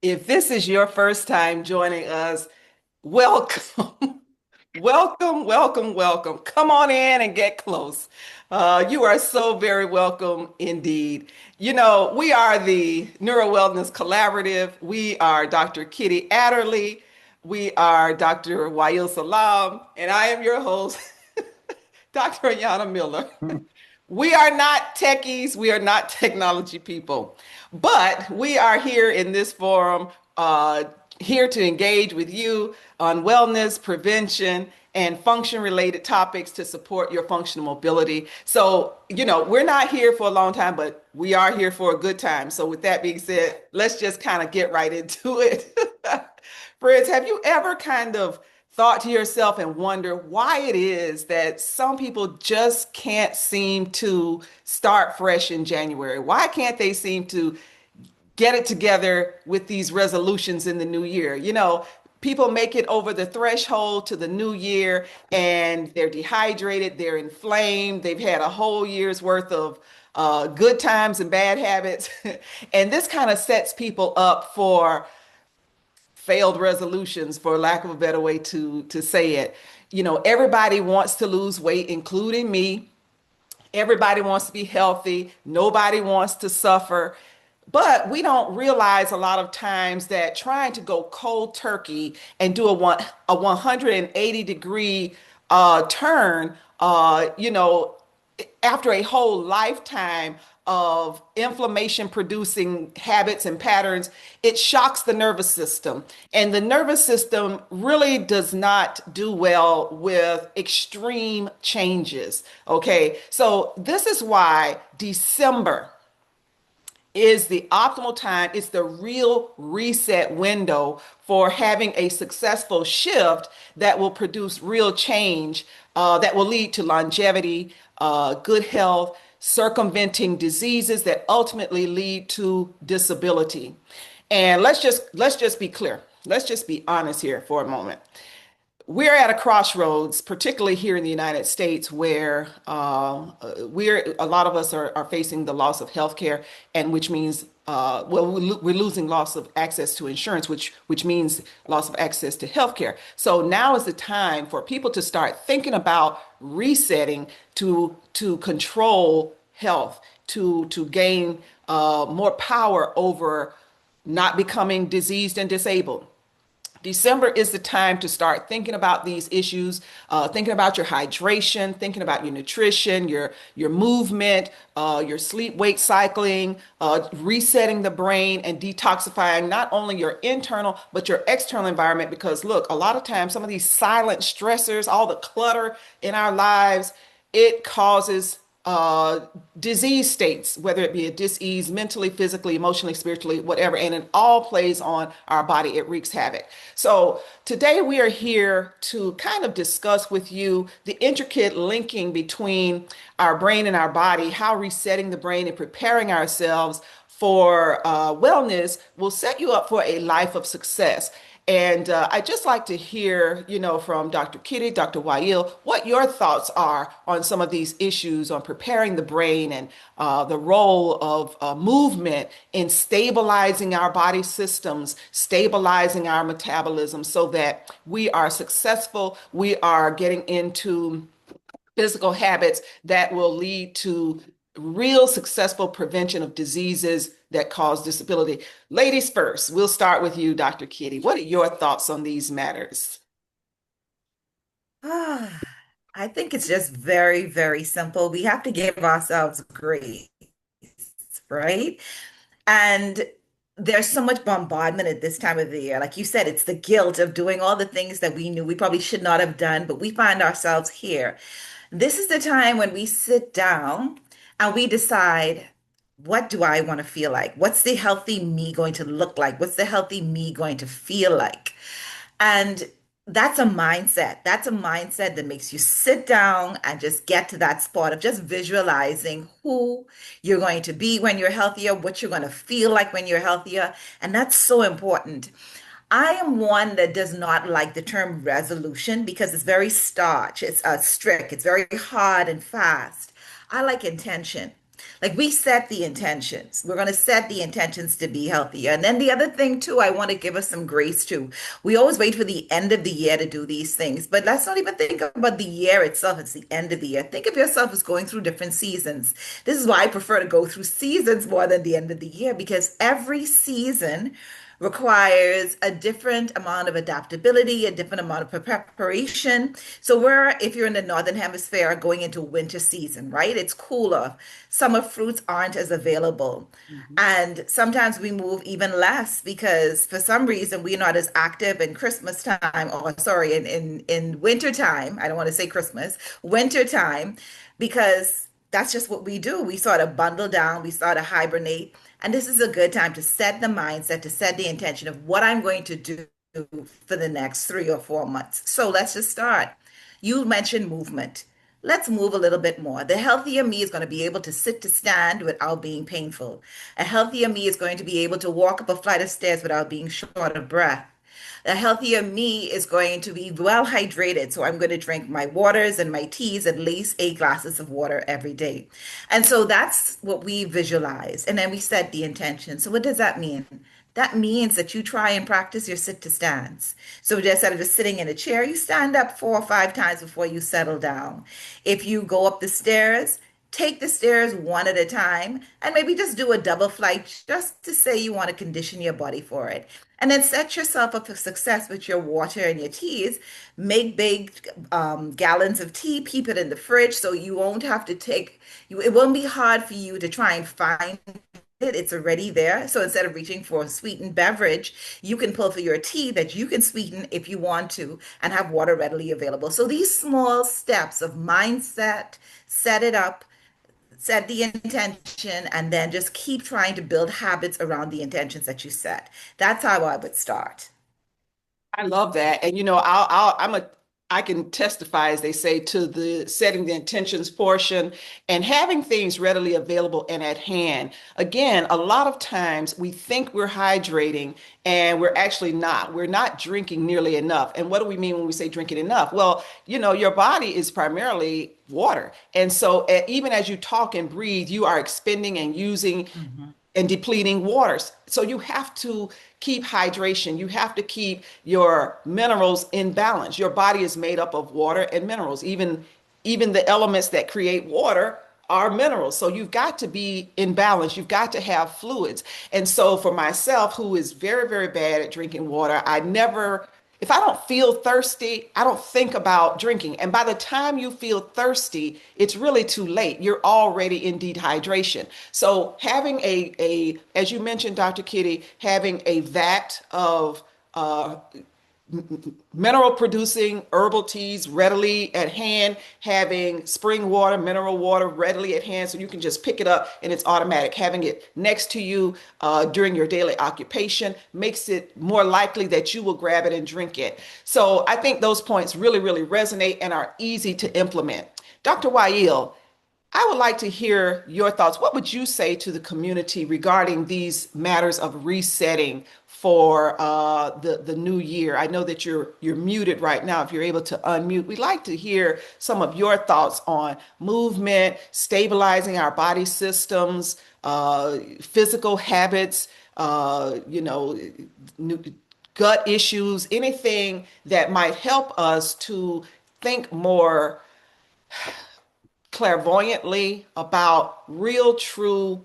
If this is your first time joining us, welcome. Welcome, welcome, welcome. Come on in and get close. You are so very welcome indeed. We are the Neuro-Wellness Collaborative. We are Dr. Kitty Adderley. We are Dr. Wael Salam, and I am your host, Dr. Ayana Miller. We are not techies, we are not technology people, but we are here in this forum, here to engage with you on wellness, prevention, and function related topics to support your functional mobility. So, we're not here for a long time, but we are here for a good time. So, with that being said, let's just kind of get right into it. Friends, have you ever kind of thought to yourself and wonder why it is that some people just can't seem to start fresh in January? Why can't they seem to get it together with these resolutions in the new year? People make it over the threshold to the new year and they're dehydrated, they're inflamed, they've had a whole year's worth of good times and bad habits. And this kind of sets people up for failed resolutions, for lack of a better way to say it. Everybody wants to lose weight, including me. Everybody wants to be healthy. Nobody wants to suffer. But we don't realize a lot of times that trying to go cold turkey and do a 180-degree turn, after a whole lifetime of inflammation producing habits and patterns, it shocks the nervous system. And the nervous system really does not do well with extreme changes. Okay. So this is why December is the optimal time. It's the real reset window for having a successful shift that will produce real change, that will lead to longevity, good health, circumventing diseases that ultimately lead to disability. And let's just be clear. Let's just be honest here for a moment. We're at a crossroads, particularly here in the United States, where a lot of us are facing the loss of healthcare, and which means we're losing loss of access to insurance, which means loss of access to healthcare. So now is the time for people to start thinking about resetting to control health, to gain more power over not becoming diseased and disabled. December is the time to start thinking about these issues, thinking about your hydration, thinking about your nutrition, your movement, your sleep-wake cycling, resetting the brain and detoxifying not only your internal but your external environment. Because look, a lot of times some of these silent stressors, all the clutter in our lives, it causes disease states, whether it be a disease mentally, physically, emotionally, spiritually, whatever, and it all plays on our body. It wreaks havoc. So today we are here to kind of discuss with you the intricate linking between our brain and our body, how resetting the brain and preparing ourselves for wellness will set you up for a life of success. And I'd just like to hear, from Dr. Kitty, Dr. Wael, what your thoughts are on some of these issues on preparing the brain and the role of movement in stabilizing our body systems, stabilizing our metabolism so that we are successful, we are getting into physical habits that will lead to real successful prevention of diseases that cause disability. Ladies first, we'll start with you, Dr. Kitty. What are your thoughts on these matters? Ah, I think it's just very, very simple. We have to give ourselves grace, right? And there's so much bombardment at this time of the year. Like you said, it's the guilt of doing all the things that we knew we probably should not have done, but we find ourselves here. This is the time when we sit down and we decide, what do I want to feel like? What's the healthy me going to look like? What's the healthy me going to feel like? And that's a mindset. That's a mindset that makes you sit down and just get to that spot of just visualizing who you're going to be when you're healthier, what you're going to feel like when you're healthier. And that's so important. I am one that does not like the term resolution because it's very starch, it's strict, it's very hard and fast. I like intention. Like we set the intentions. We're going to set the intentions to be healthier. And then the other thing too, I want to give us some grace too. We always wait for the end of the year to do these things, but let's not even think about the year itself. It's the end of the year. Think of yourself as going through different seasons. This is why I prefer to go through seasons more than the end of the year because every season requires a different amount of adaptability, a different amount of preparation. So if you're in the northern hemisphere, going into winter season, right? It's cooler. Summer fruits aren't as available. Mhm. And sometimes we move even less because for some reason we're not as active in Christmas time, or sorry, in winter time. I don't want to say Christmas, winter time, because that's just what we do. We sort of bundle down, we sort of hibernate. And this is a good time to set the mindset, to set the intention of what I'm going to do for the next 3 or 4 months. So let's just start. You mentioned movement. Let's move a little bit more. The healthier me is going to be able to sit to stand without being painful. A healthier me is going to be able to walk up a flight of stairs without being short of breath. A healthier me is going to be well hydrated. So I'm going to drink my waters and my teas, at least 8 glasses of water every day. And so that's what we visualize. And then we set the intention. So what does that mean? That means that you try and practice your sit to stands. So just instead of just sitting in a chair, you stand up 4 or 5 times before you settle down. If you go up the stairs, take the stairs one at a time and maybe just do a double flight just to say you want to condition your body for it. And then set yourself up for success with your water and your teas. Make big gallons of tea, keep it in the fridge so you won't have to it won't be hard for you to try and find it. It's already there. So instead of reaching for a sweetened beverage, you can pull for your tea that you can sweeten if you want to and have water readily available. So these small steps of mindset, set it up, set the intention, and then just keep trying to build habits around the intentions that you set. That's how I would start. I love that. And I can testify, as they say, to the setting the intentions portion and having things readily available and at hand. Again, a lot of times we think we're hydrating and we're actually not. We're not drinking nearly enough. And what do we mean when we say drinking enough? Well, your body is primarily water. And so even as you talk and breathe, you are expending and using Mhm. and depleting waters. So you have to keep hydration. You have to keep your minerals in balance. Your body is made up of water and minerals. Even the elements that create water are minerals. So you've got to be in balance. You've got to have fluids. And so for myself, who is very, very bad at drinking water, if I don't feel thirsty, I don't think about drinking. And by the time you feel thirsty, it's really too late. You're already in dehydration. So having as you mentioned, Dr. Kitty, having a vat of mineral producing herbal teas readily at hand, having spring water, mineral water readily at hand, so you can just pick it up and it's automatic. Having it next to you during your daily occupation makes it more likely that you will grab it and drink it. So I think those points really, really resonate and are easy to implement. Dr. Wael, I would like to hear your thoughts. What would you say to the community regarding these matters of resetting for the new year? I know that you're muted right now. If you're able to unmute, we'd like to hear some of your thoughts on movement, stabilizing our body systems, physical habits, gut issues, anything that might help us to think more clairvoyantly about real, true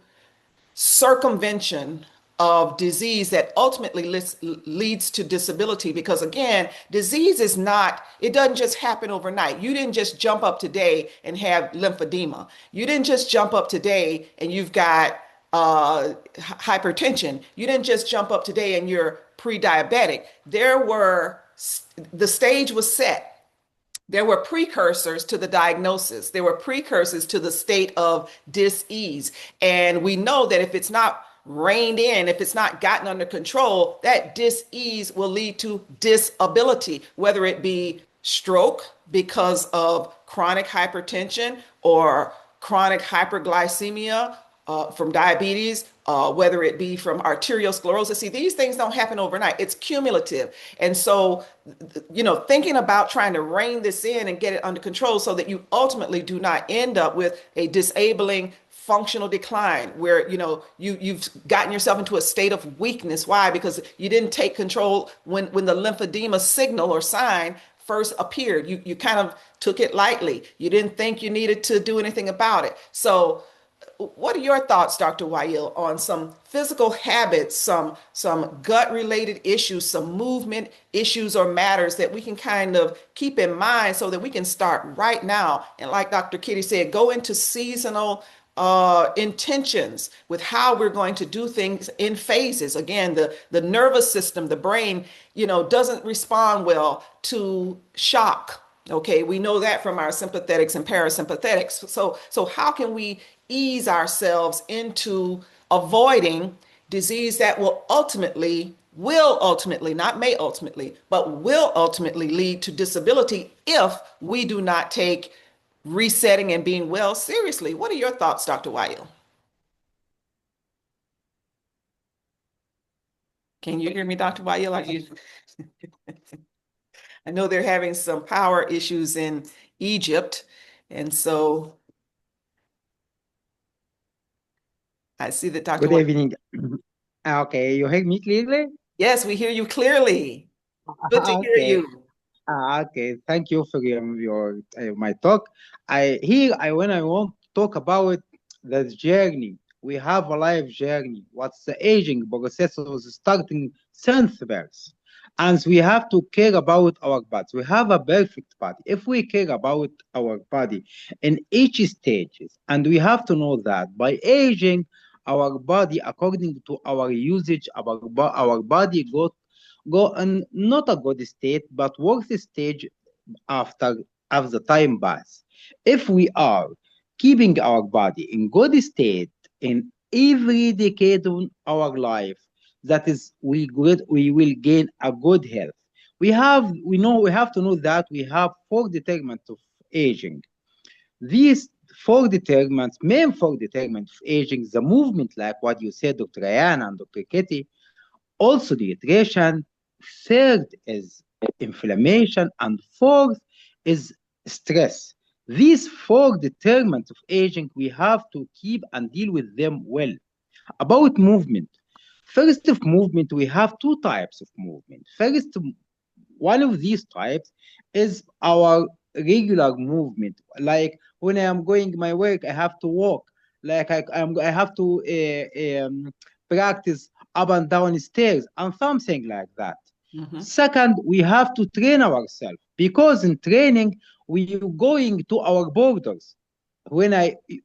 circumvention of disease that ultimately leads to disability. Because again, disease it doesn't just happen overnight. You didn't just jump up today and have lymphedema. You didn't just jump up today and you've got hypertension. You didn't just jump up today and you're pre-diabetic. The stage was set. There were precursors to the diagnosis. There were precursors to the state of dis-ease. And we know that if it's not reined in, if it's not gotten under control, that dis-ease will lead to disability, whether it be stroke because of chronic hypertension or chronic hyperglycemia from diabetes, whether it be from arterial sclerosis. See, these things don't happen overnight. It's cumulative. And so, thinking about trying to rein this in and get it under control so that you ultimately do not end up with a disabling functional decline where you've gotten yourself into a state of weakness. Why? Because you didn't take control when the lymphedema signal or sign first appeared. You kind of took it lightly. You didn't think you needed to do anything about it. So what are your thoughts, Dr. Wael, on some physical habits, some gut related issues, some movement issues or matters that we can kind of keep in mind so that we can start right now? And like Dr. Kitty said, go into seasonal intentions with how we're going to do things in phases. Again, the nervous system, the brain, doesn't respond well to shock. Okay, we know that from our sympathetics and parasympathetics. So how can we ease ourselves into avoiding disease that will ultimately, not may ultimately, but will ultimately lead to disability if we do not take resetting and being well seriously? What are your thoughts, Dr. Weil? Can you hear me, Dr. Weil? I know they're having some power issues in Egypt, and so I see that Dr. Good Weil. evening. Okay, you hear me clearly? Yes, we hear you clearly. Good to hear Okay. you. Okay. Thank you for your my talk. I when I want to talk about the journey. We have a life journey. What's the aging process was starting since birth, and we have to care about our bodies. We have a perfect body. If we care about our body in each stages, and we have to know that by aging, our body, according to our usage, our body go in not a good state, but worse stage after as the time pass. If we are keeping our body in good state in every decade of our life, that is, we will gain a good health. We have to know that we have four determinants of aging. These main four determinants of aging, the movement, like what you said, Dr. Ayan and Dr. Kitty, also nutrition, third is inflammation, and fourth is stress. These four determinants of aging, we have to keep and deal with them well. About movement, first of movement, we have two types of movement. First, one of these types is our regular movement. Like when I am going my work, I have to walk. Like I have to practice up and down stairs and something like that. Mhm. Second, we have to train ourselves because in training we are going to our borders. When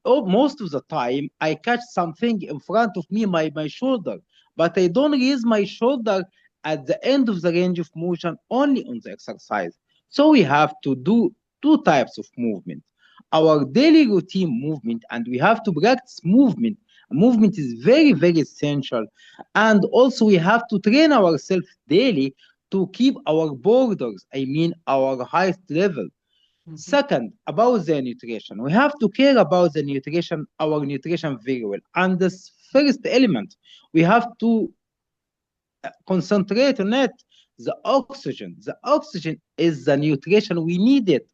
most of the time I catch something in front of me, my shoulder, but I don't raise my shoulder at the end of the range of motion only on the exercise. So we have to do two types of movement. Our daily routine movement, and we have to practice movement. Movement is very, very essential. And also we have to train ourselves daily to keep our borders, I mean our highest level. Mhm. Second, about the nutrition. We have to care about our nutrition very well. And this first element, we have to concentrate on it, the oxygen. The oxygen is the nutrition we need it.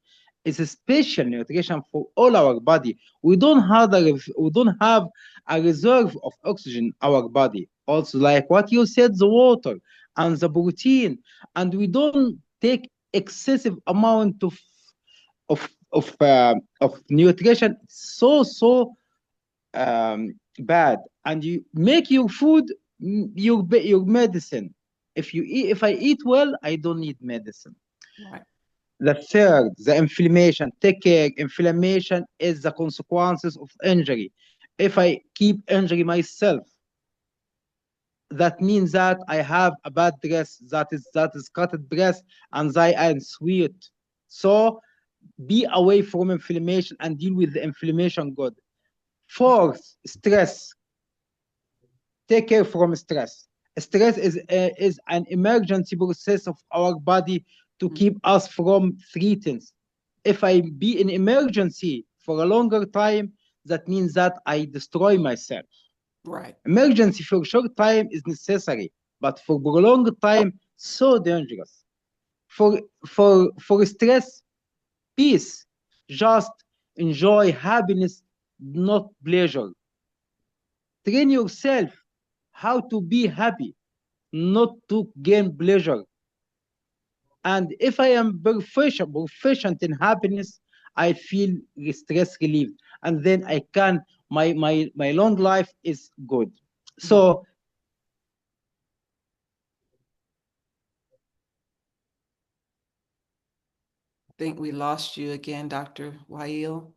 It's a special nutrition for all our body. We don't have a reserve of oxygen in our body. Also, like what you said, the water and the protein, and we don't take excessive amount of nutrition. So bad, and you make your food your medicine. If I eat well, I don't need medicine. Right. The third, the inflammation. Take care. Inflammation is the consequences of injury. If I keep injury myself, that means that I have a bad dress, that is cutted breast, and I am sweet. So be away from inflammation and deal with the inflammation good. Fourth, stress. Take care from stress. Stress is an emergency process of our body to Mhm. keep us from threats. If I be in emergency for a longer time, that means that I destroy myself. Right. Emergency for short time is necessary, but for prolonged time, so dangerous. For stress, peace, just enjoy happiness not pleasure. Train yourself how to be happy, not to gain pleasure. And if I am proficient in happiness, I feel stress relieved, and then I can my long life is good. Mhm. So I think we lost you again, Dr. Wael.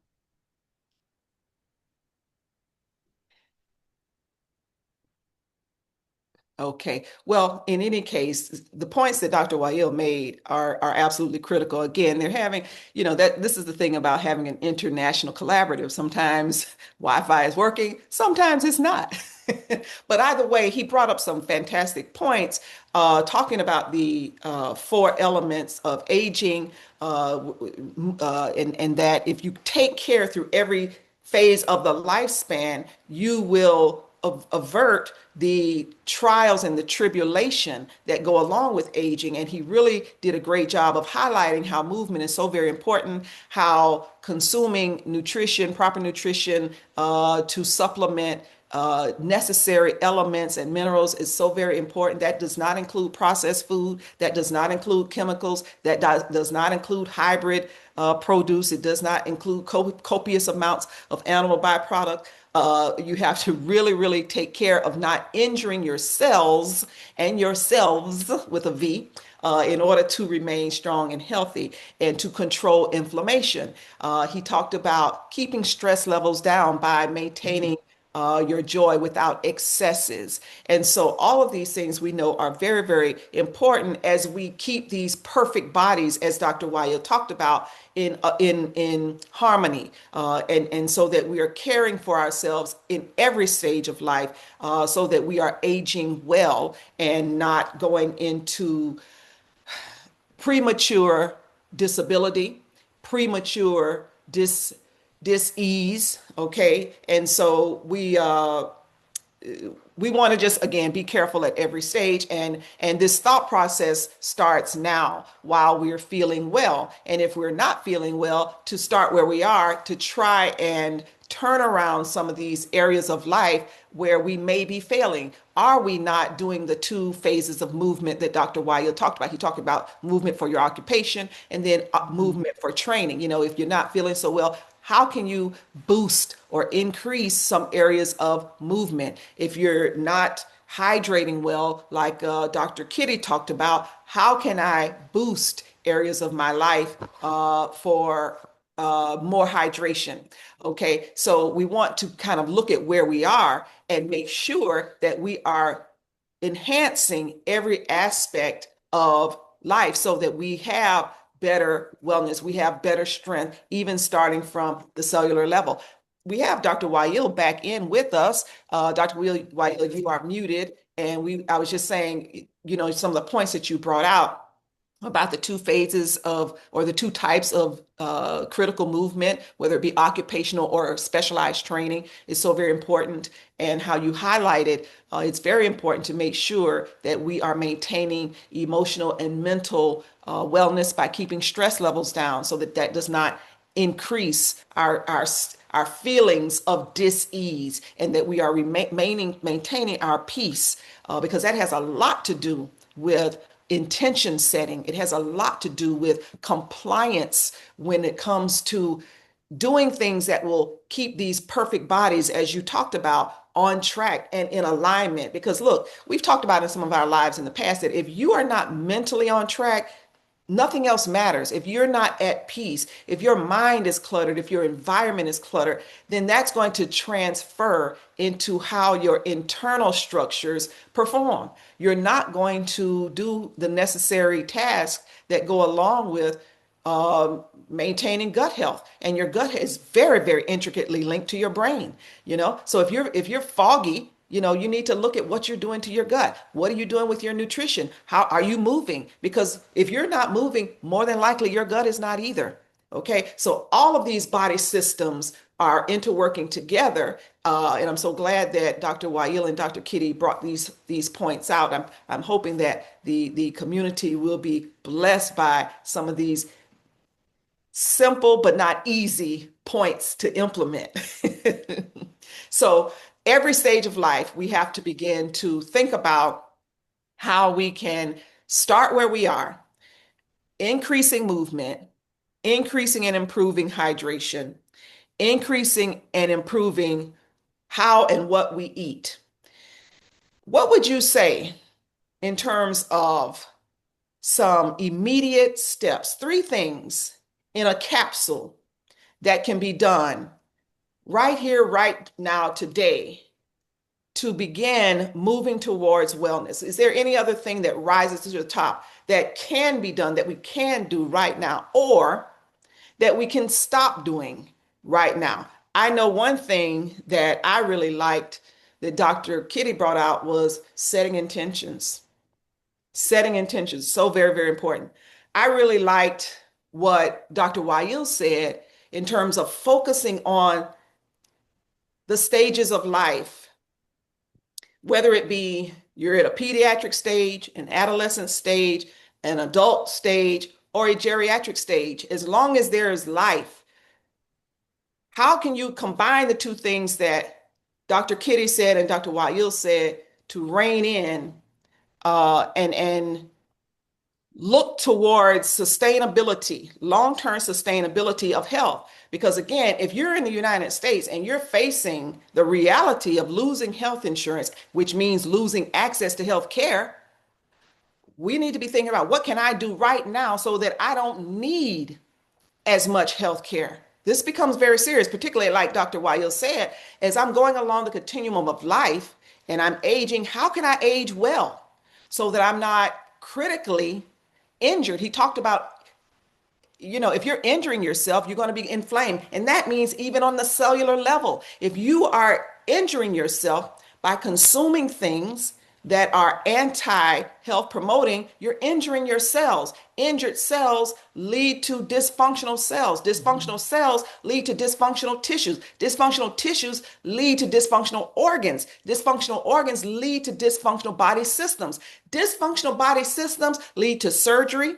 Okay. Well, in any case, the points that Dr. Wael made are absolutely critical. Again, they're having, that this is the thing about having an international collaborative. Sometimes Wi-Fi is working, sometimes it's not. But either way, he brought up some fantastic points, talking about the four elements of aging, and that if you take care through every phase of the lifespan, you will avert the trials and the tribulation that go along with aging. And he really did a great job of highlighting how movement is so very important, how consuming nutrition, proper nutrition, to supplement necessary elements and minerals is so very important. That does not include processed food. That does not include chemicals. That does not include hybrid produce. It does not include copious amounts of animal byproduct. You have to really, really take care of not injuring your cells and yourselves with a V, in order to remain strong and healthy and to control inflammation. He talked about keeping stress levels down by maintaining your joy without excesses. And so all of these things we know are very, very important as we keep these perfect bodies, as Dr. Wyatt talked about, in harmony, and so that we are caring for ourselves in every stage of life, so that we are aging well and not going into premature disability, premature dis-ease. Okay. And so we want to just again be careful at every stage, and this thought process starts now while we're feeling well. And if we're not feeling well, to start where we are, to try and turn around some of these areas of life where we may be failing. Are we not doing the two phases of movement that Dr. Wyatt talked about? He talked about movement for your occupation and then movement for training. If you're not feeling so well, how can you boost or increase some areas of movement? If you're not hydrating well, like Dr. Kitty talked about, how can I boost areas of my life for more hydration? Okay, so we want to kind of look at where we are and make sure that we are enhancing every aspect of life so that we have better wellness, we have better strength, even starting from the cellular level. We have Dr. Wael back in with us. Dr. Wael, you are muted. And I was just saying, some of the points that you brought out about the two phases of, or the two types of critical movement, whether it be occupational or specialized training, is so very important. And how you highlighted, it's very important to make sure that we are maintaining emotional and mental wellness by keeping stress levels down so that that does not increase our feelings of dis-ease, and that we are maintaining our peace, because that has a lot to do with intention setting. It has a lot to do with compliance when it comes to doing things that will keep these perfect bodies, as you talked about, on track and in alignment. Because look, we've talked about in some of our lives in the past that if you are not mentally on track, nothing else matters. If you're not at peace, if your mind is cluttered, if your environment is cluttered, then that's going to transfer into how your internal structures perform. You're not going to do the necessary tasks that go along with maintaining gut health. And your gut is very, very intricately linked to your brain. So if you're foggy, you need to look at what you're doing to your gut. What are you doing with your nutrition? How are you moving? Because if you're not moving, more than likely your gut is not either. Okay, so all of these body systems are interworking together, and I'm so glad that Dr. Wael and Dr. Kitty brought these points out. I'm hoping that the community will be blessed by some of these simple but not easy points to implement. So every stage of life, we have to begin to think about how we can start where we are, increasing movement, increasing and improving hydration, increasing and improving how and what we eat. What would you say in terms of some immediate steps, three things in a capsule that can be done right here, right now, today to begin moving towards wellness? Is there any other thing that rises to the top that can be done, that we can do right now, or that we can stop doing right now? I know one thing that I really liked that Dr. Kitty brought out was setting intentions. Setting intentions, so very, very important. I really liked what Dr. Wael said in terms of focusing on the stages of life, whether it be you're at a pediatric stage, an adolescent stage, an adult stage, or a geriatric stage, as long as there is life, how can you combine the two things that Dr. Kitty said and Dr. Wael said to rein in and look towards sustainability, long-term sustainability of health? Because again, if you're in the United States and you're facing the reality of losing health insurance, which means losing access to health care, we need to be thinking about what can I do right now so that I don't need as much health care. This becomes very serious, particularly like Dr. Wael said, as I'm going along the continuum of life and I'm aging, how can I age well so that I'm not critically injured? He talked about, if you're injuring yourself, you're going to be inflamed. And that means even on the cellular level, if you are injuring yourself by consuming things that are anti-health promoting, you're injuring your cells. Injured cells lead to dysfunctional cells. Dysfunctional cells lead to dysfunctional tissues. Dysfunctional tissues lead to dysfunctional organs. Dysfunctional organs lead to dysfunctional body systems. Dysfunctional body systems lead to surgery,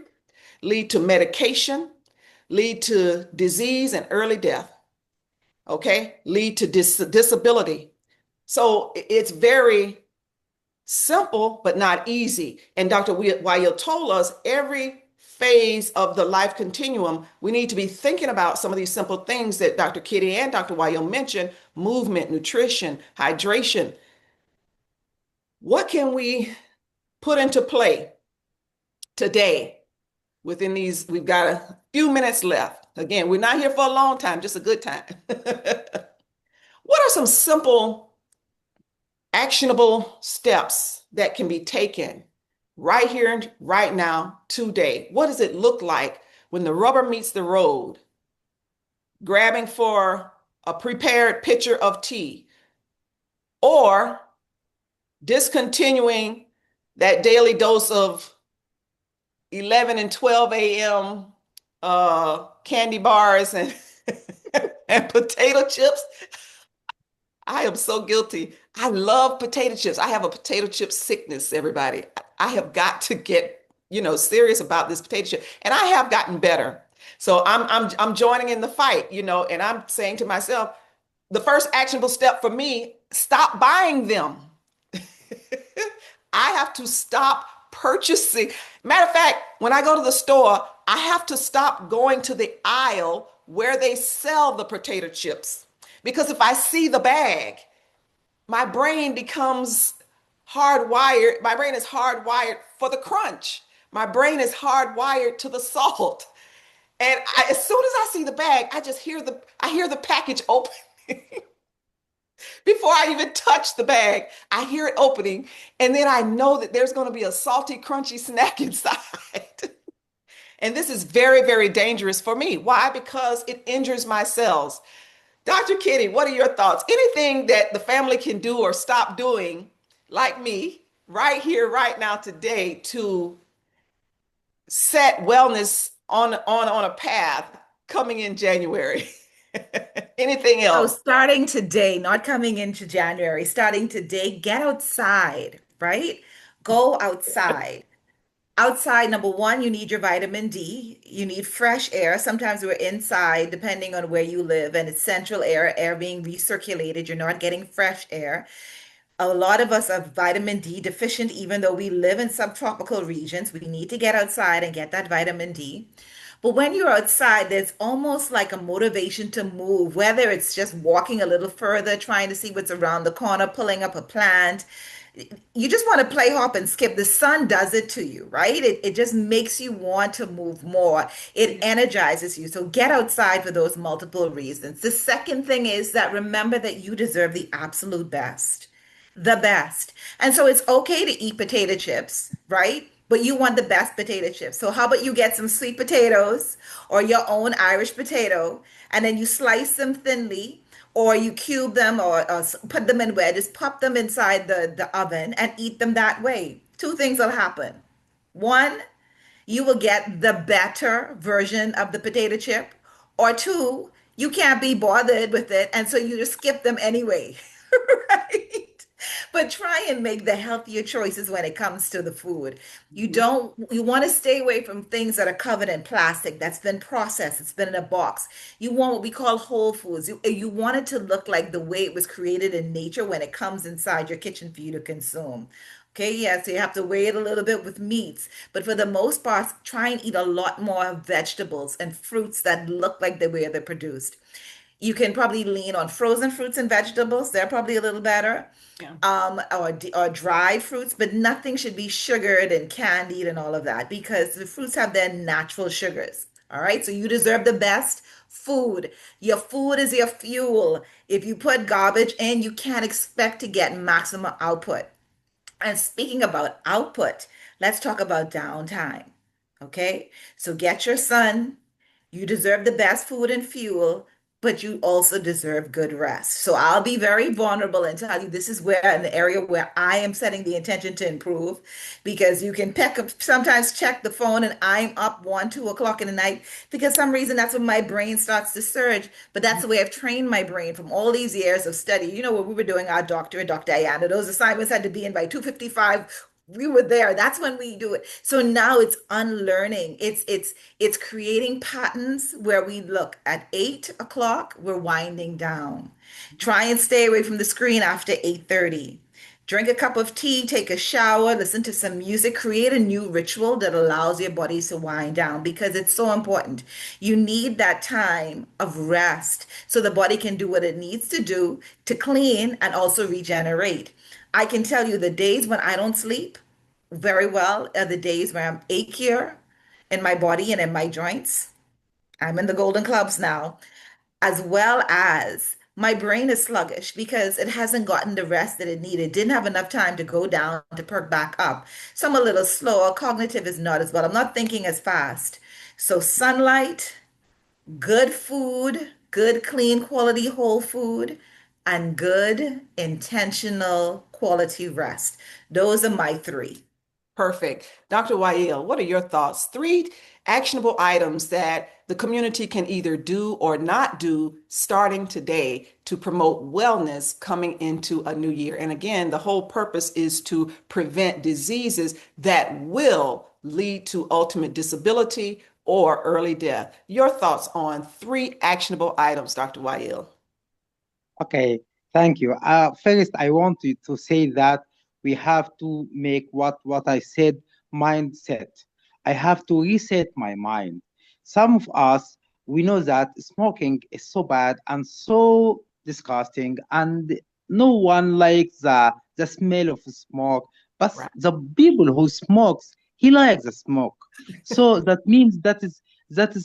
lead to medication, lead to disease and early death, okay? Lead to disability. So it's very simple, but not easy. And Dr. Wael told us every phase of the life continuum, we need to be thinking about some of these simple things that Dr. Kitty and Dr. Wael mentioned: movement, nutrition, hydration. What can we put into play today within these? We've got a few minutes left. Again, we're not here for a long time, just a good time. What are some simple, actionable steps that can be taken right here and right now, today? What does it look like when the rubber meets the road? Grabbing for a prepared pitcher of tea, or discontinuing that daily dose of 11 and 12 a.m. Candy bars and and potato chips. I am so guilty. I love potato chips. I have a potato chip sickness, everybody. I have got to get, serious about this potato chip. And I have gotten better. So I'm joining in the fight, and I'm saying to myself, the first actionable step for me, stop buying them. I have to stop purchasing. Matter of fact, when I go to the store, I have to stop going to the aisle where they sell the potato chips. Because if I see the bag, my brain becomes hardwired. My brain is hardwired for the crunch. My brain is hardwired to the salt. And as soon as I see the bag, I hear the package open. Before I even touch the bag, I hear it opening, and then I know that there's going to be a salty, crunchy snack inside. And this is very, very dangerous for me. Why? Because it injures my cells. Dr. Kitty, what are your thoughts? Anything that the family can do or stop doing, like me, right here, right now, today, to set wellness on a path coming in January? Anything So else? starting today, not coming into January, starting today, get outside, right? Go outside. Outside, number one, you need your vitamin D. You need fresh air. Sometimes we're inside, depending on where you live, and it's central air, air being recirculated. You're not getting fresh air. A lot of us are vitamin D deficient, even though we live in subtropical regions. We need to get outside and get that vitamin D. But when you're outside, there's almost like a motivation to move, whether it's just walking a little further, trying to see what's around the corner, pulling up a plant. You just want to play hop and skip. The sun does it to you, right? It just makes you want to move more. It Yeah. energizes you. So get outside for those multiple reasons. The second thing is that remember that you deserve the absolute best, the best. And so it's okay to eat potato chips, right? But you want the best potato chips. So how about you get some sweet potatoes or your own Irish potato, and then you slice them thinly, or you cube them, or put them in wedges, pop them inside the oven and eat them that way. Two things will happen. One, you will get the better version of the potato chip, or two, you can't be bothered with it, and so you just skip them anyway, right? But try and make the healthier choices when it comes to the food. Mhm. You want to stay away from things that are covered in plastic, that's been processed, it's been in a box. You want what we call whole foods. You want it to look like the way it was created in nature when it comes inside your kitchen for you to consume. Okay, yeah, so you have to weigh it a little bit with meats, but for the most part, try and eat a lot more vegetables and fruits that look like the way they're produced. You can probably lean on frozen fruits and vegetables. They're probably a little better. Yeah. Or dried fruits, but nothing should be sugared and candied and all of that because the fruits have their natural sugars. All right, so you deserve the best food. Your food is your fuel. If you put garbage in, you can't expect to get maximum output. And speaking about output, let's talk about downtime. Okay? So get your sun. You deserve the best food and fuel, but you also deserve good rest. So I'll be very vulnerable and tell you this is where an area where I am setting the intention to improve because you can pick up sometimes check the phone and I'm up 1, 2 o'clock in the night because some reason that's when my brain starts to surge. But that's the way I've trained my brain from all these years of study. You know, when we were doing our doctorate, Dr. Ayana, those assignments had to be in by 2:55. We were there. That's when we do it. So now it's unlearning. It's creating patterns where we look at 8 o'clock, we're winding down. Try and stay away from the screen after 8:30. Drink a cup of tea, take a shower, listen to some music, create a new ritual that allows your body to wind down because it's so important. You need that time of rest so the body can do what it needs to do to clean and also regenerate. I can tell you the days when I don't sleep very well are the days where I'm achier in my body and in my joints. I'm in the golden clubs now, as well as my brain is sluggish because it hasn't gotten the rest that it needed, didn't have enough time to go down to perk back up. So I'm a little slower. Cognitive is not as well. I'm not thinking as fast. So sunlight, good food, good, clean, quality, whole food, and good, intentional, quality rest. Those are my three. Perfect. Dr. Wael, what are your thoughts? Three actionable items that the community can either do or not do starting today to promote wellness coming into a new year. And again, the whole purpose is to prevent diseases that will lead to ultimate disability or early death. Your thoughts on three actionable items, Dr. Wael? Okay, thank you. First, I want to say that we have to make what I said mindset. I have to reset my mind. Some of us, we know that smoking is so bad and so disgusting, and no one likes the smell of smoke. But Right. the people who smokes, he likes the smoke. So that means that is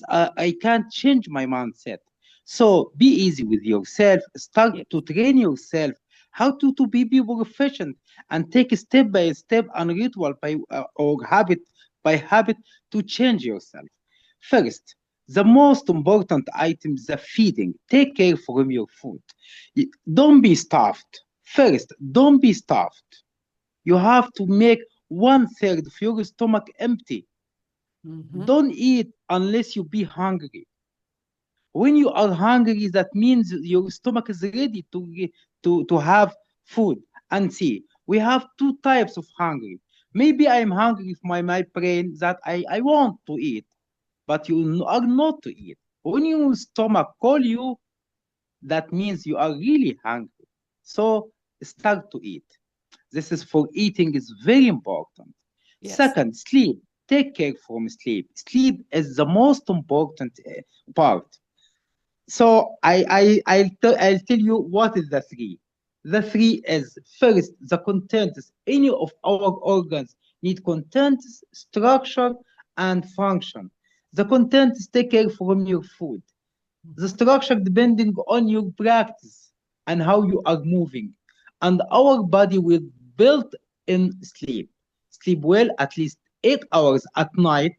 I can't change my mindset. So be easy with yourself. Start Yeah. to train yourself how to be people efficient and take step by step and ritual or habit by habit to change yourself. First, the most important item is the feeding. Take care from your food. Don't be starved. First, don't be starved. You have to make one third of your stomach empty. Mhm. Don't eat unless you be hungry. When you are hungry, that means your stomach is ready to have food. And see, we have two types of hungry. Maybe I'm hungry for my brain that I want to eat, but you are not to eat. When your stomach call you, that means you are really hungry. So start to eat. This is for eating is very important. Yes. Second, sleep. Take care from sleep. Sleep is the most important part. So I'll tell you what is the three. The three is first the contents. Any of our organs need contents, structure, and function. The contents take care from your food. The Mhm. structure depending on your practice and how you are moving. And our body will build in sleep. Sleep well at least 8 hours at night,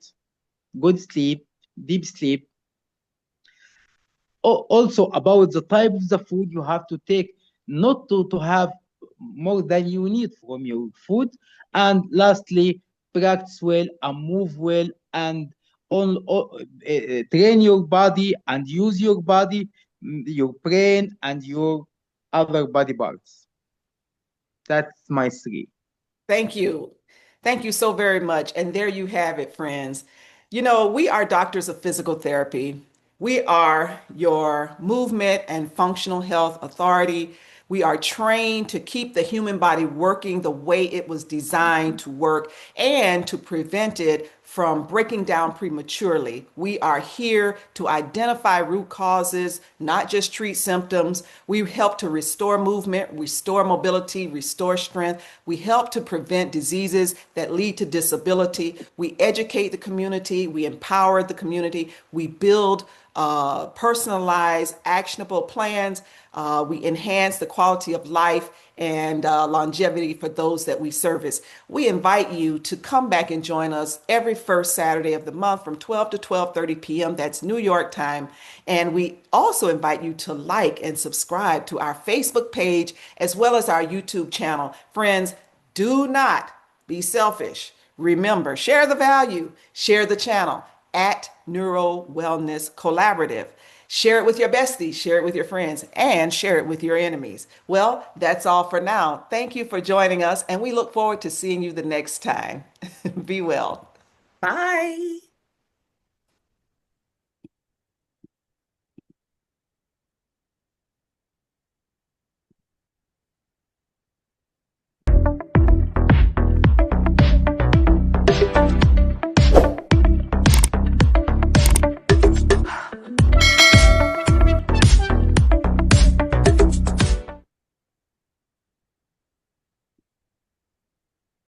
good sleep, deep sleep. Also about the type of the food you have to take, not to have more than you need from your food. And lastly, practice well and move well and train your body and use your body, your brain and your other body parts. That's my three. Thank you. Thank you so very much. And there you have it, friends. You know, we are doctors of physical therapy. We are your movement and functional health authority. We are trained to keep the human body working the way it was designed to work and to prevent it from breaking down prematurely. We are here to identify root causes, not just treat symptoms. We help to restore movement, restore mobility, restore strength. We help to prevent diseases that lead to disability. We educate the community. We empower the community. We build personalized, actionable plans. We enhance the quality of life and longevity for those that we service. We invite you to come back and join us every first Saturday of the month from 12 to 12:30 p.m. That's New York time. And we also invite you to like and subscribe to our Facebook page as well as our YouTube channel. Friends, do not be selfish. Remember, share the value, share the channel at Neuro-Wellness Collaborative. Share it with your besties, share it with your friends, and share it with your enemies. Well, that's all for now. Thank you for joining us, and we look forward to seeing you the next time. Be well. Bye.